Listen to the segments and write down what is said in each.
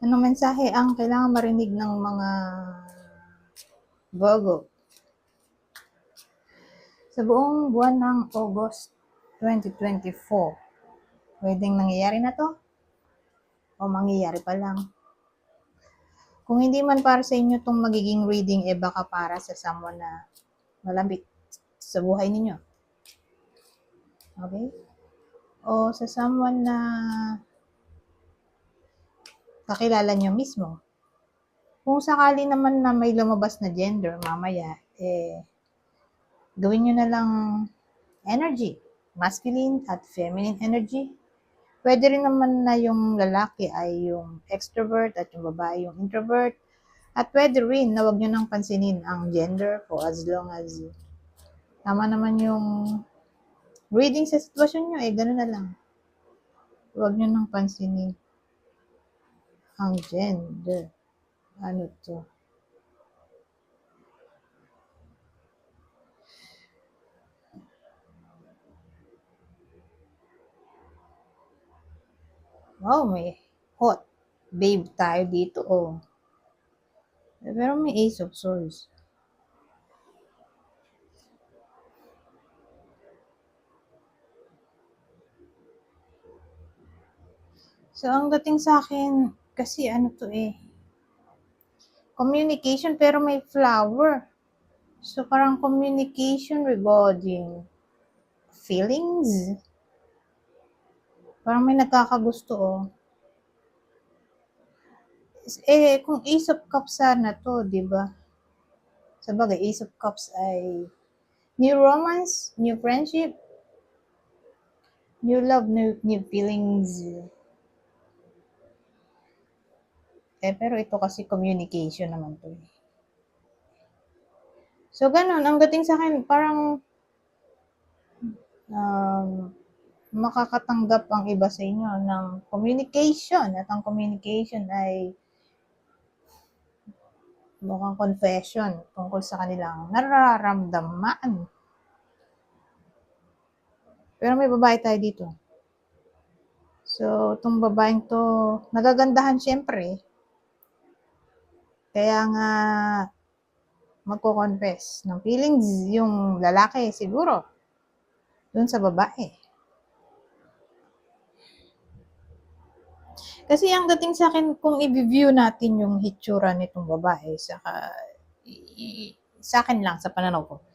Anong mensahe ang kailangan marinig ng mga Virgo sa buong buwan ng August 2024? Pwedeng nangyayari na to o mangyayari pa lang. Kung hindi man para sa inyo tong magiging reading, baka para sa someone na malapit sa buhay ninyo. Okay? O sa someone na kakilala nyo mismo. Kung sakali naman na may lumabas na gender mamaya, gawin nyo na lang energy, masculine at feminine energy. Pwede rin naman na yung lalaki ay yung extrovert at yung babae yung introvert. At pwede rin na wag nyo nang pansinin ang gender for as long as tama naman yung reading sa sitwasyon nyo, gano'n na lang. Wag nyo nang pansinin ang gender. Ano to? Wow, may hot babe tayo dito, oh. Pero may Ace of Swords. So, ang dating sa akin, kasi ano to communication pero may flower. So, parang communication regarding feelings. Parang may nagkakagusto, oh. Kung Ace of Cups sana to, di ba? Sabagay, Ace of Cups ay new romance, new friendship, new love, new feelings. Pero ito kasi communication naman to. So, ganun. Ang dating sa akin, parang makakatanggap ang iba sa inyo ng communication. At ang communication ay mukhang confession tungkol sa kanilang nararamdaman. Pero may babae tayo dito. So, itong babaeng to, nagagandahan syempre. Kaya nga, magko-confess ng feelings yung lalaki siguro dun sa babae. Kasi ang dating sa akin, kung i-view natin yung hitsura nitong babae, sa akin lang, sa pananaw ko,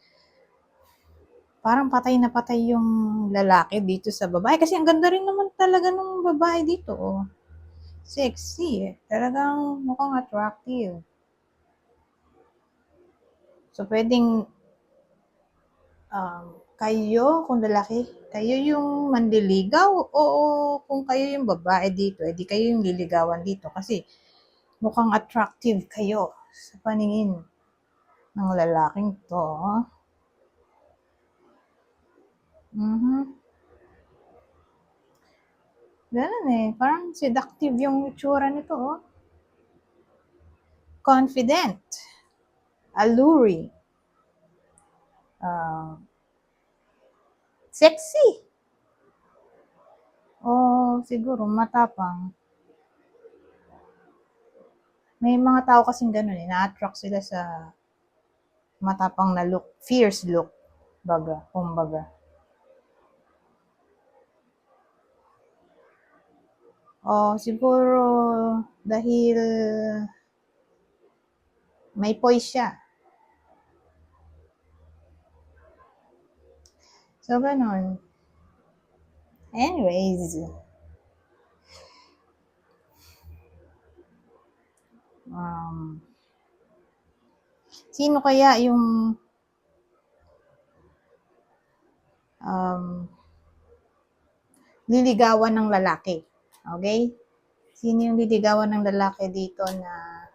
parang patay na patay yung lalaki dito sa babae. Kasi ang ganda rin naman talaga ng babae dito, oh. Sexy, Talagang mukhang attractive. So, pwedeng kayo, kung lalaki, kayo yung mandiligaw o kung kayo yung babae dito, edi kayo yung liligawan dito kasi mukhang attractive kayo sa paningin ng lalaking to. Ganun parang seductive yung itsura nito, oh. Confident, alluring, sexy, o siguro matapang. May mga tao kasing ganun na-attract sila sa matapang na look, fierce look, kumbaga. O siguro dahil may poise siya. So, ganun. Anyways, sino kaya yung liligawan ng lalaki? Okay? Sino yung liligawan ng lalaki dito na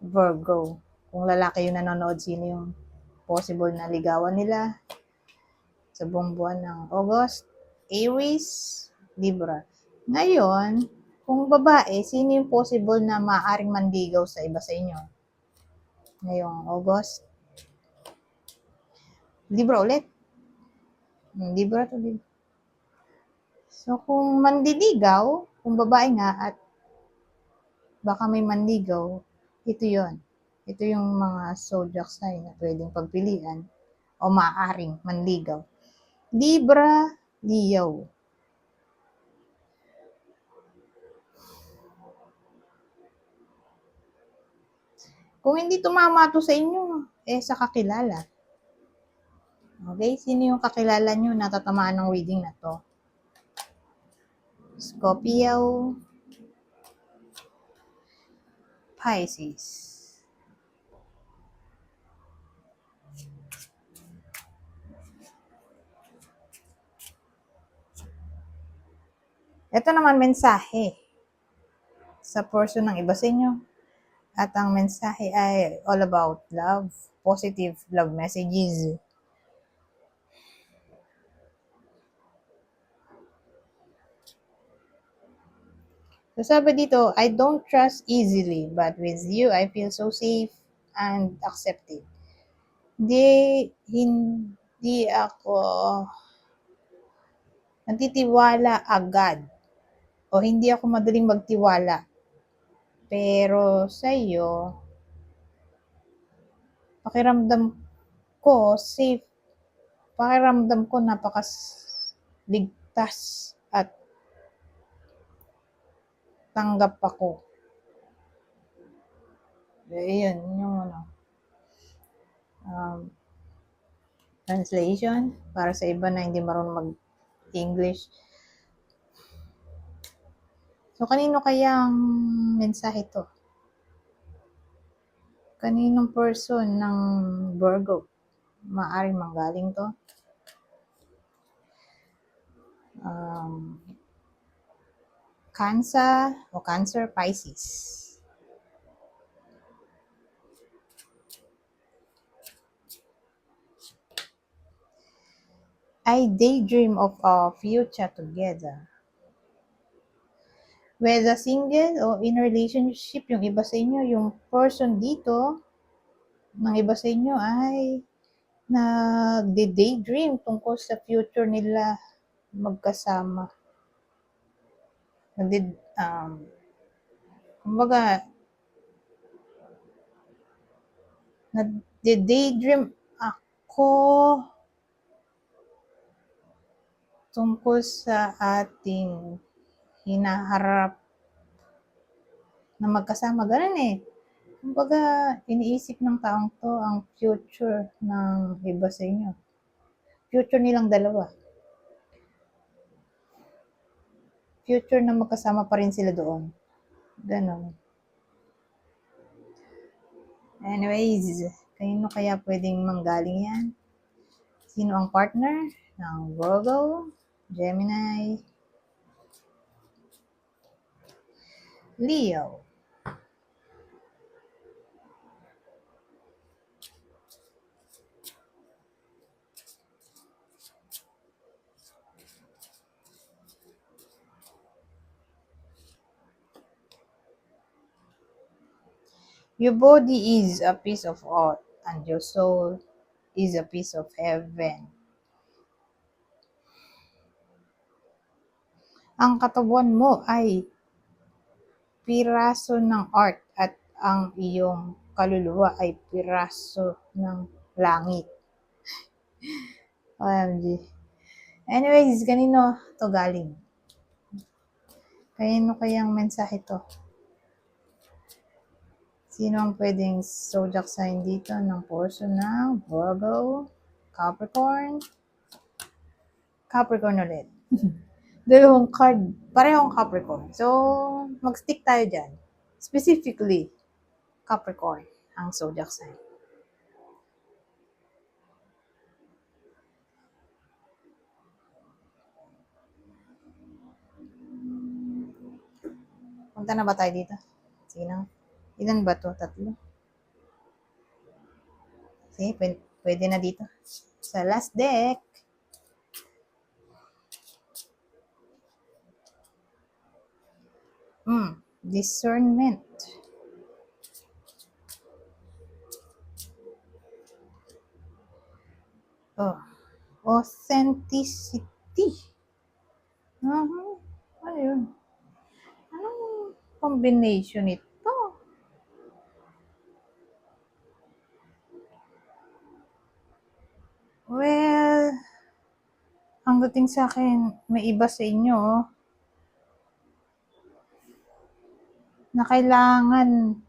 Virgo? Kung lalaki yung nanonood, sino yung possible na ligawan nila sa buong buwan ng August? Aries, Libra. Ngayon, kung babae, sino yung possible na maaaring manligaw sa iba sa inyo? Ngayong August? Libra ulit. Libra to Libra. So, kung mandiligaw, Kung babae nga at baka may manligaw, ito yon. Ito yung mga zodiac sign na pwedeng pagpilian o maaaring manligaw. Libra, Leo. Kung hindi tumama to sa inyo, sa kakilala. Okay, sino yung kakilala nyo na tatamaan ng reading na to? Scorpio, Pisces. Ito naman mensahe sa person ng iba sa inyo. At ang mensahe ay all about love, positive love messages. So sabi dito, I don't trust easily, but with you, I feel so safe and accepted. Hindi ako nagtitiwala agad o hindi ako madaling magtiwala. Pero sa iyo, pakiramdam ko safe. Pakiramdam ko napakaligtas at tanggap ako. Ayun, yung translation para sa iba na hindi marunong mag-English. So, kanino kayang mensahe to? Kaninong person ng Virgo? Maaring manggaling to? Cancer o Cancer, Pisces. I daydream of a future together. Whether single o in relationship, yung iba sa inyo, yung person dito, ng iba sa inyo ay nagde-daydream tungkol sa future nila magkasama. Kumbaga, nagde-daydream ako tungkol sa ating hinaharap na magkasama. Ganun eh. Kumbaga, iniisip ng taong to ang future ng iba sa inyo. Future nilang dalawa. Future na magkasama pa rin sila doon. Ganon. Anyways, kanino kaya pwedeng manggaling yan? Sino ang partner ng Virgo, Gemini, Leo? Your body is a piece of art and your soul is a piece of heaven. Ang katawan mo ay piraso ng art at ang iyong kaluluwa ay piraso ng langit. OMG. Anyways, kanino to galing? Kanino kayang mensahe to? Sino ang pwedeng zodiac sign dito ng portion ng Virgo, Capricorn? Capricorn ulit. Dalawang card, parehong Capricorn. So, mag-stick tayo dyan. Specifically, Capricorn ang zodiac sign. Punta na ba tayo dito? Sige na. Ilan ba to? 3? Sige, pwede na dito. Sa last deck. Discernment. Authenticity. Ano yun? combination ito? Well, ang dating sa akin, may iba sa inyo, na kailangan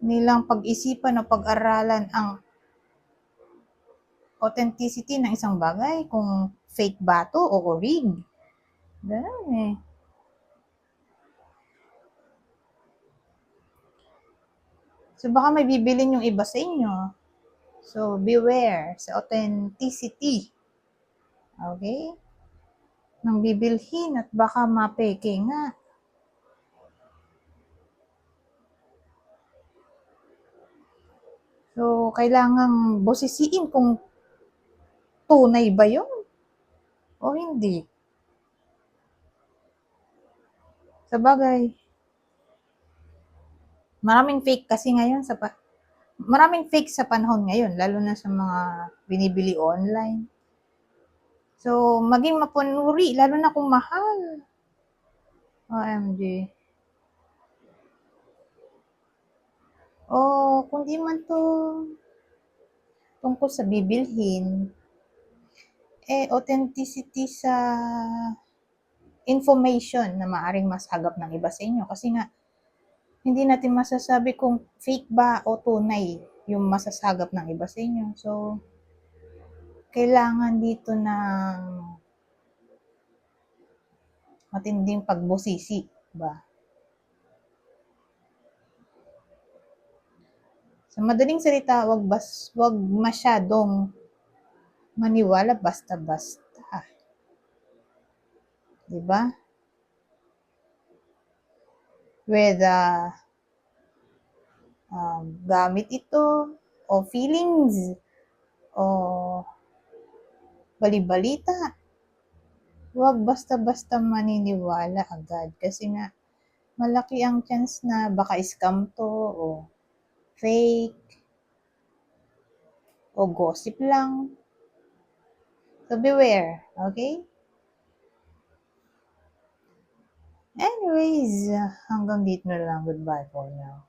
nilang pag-isipan o pag-aralan ang authenticity ng isang bagay, kung fake ba to o rig. Ganun eh. So, baka may bibilin yung iba sa inyo. So, beware sa authenticity. Okay? Nang bibilhin at baka mapeke nga. So, kailangang bosisiin kung tunay ba yun o hindi. Sa bagay, maraming fake kasi ngayon maraming fake sa panahon ngayon, lalo na sa mga binibili online. So, maging mapanuri, lalo na kung mahal. OMG. O, kung di man to tungkol sa bibilhin, authenticity sa information na maaring masagap ng iba sa inyo. Kasi nga, hindi natin masasabi kung fake ba o tunay yung masasagap ng iba sa inyo. So, kailangan dito ng matinding pagbusisi ba? Sa madaling salita, wag masyadong maniwala basta-basta. 'Di ba? Whether gamit ito o feelings o balibalita, wag basta-basta maniniwala agad kasi nga malaki ang chance na baka scam to o fake o gossip lang. So beware, okay? Anyways, hanggang dito na lang. Goodbye for now.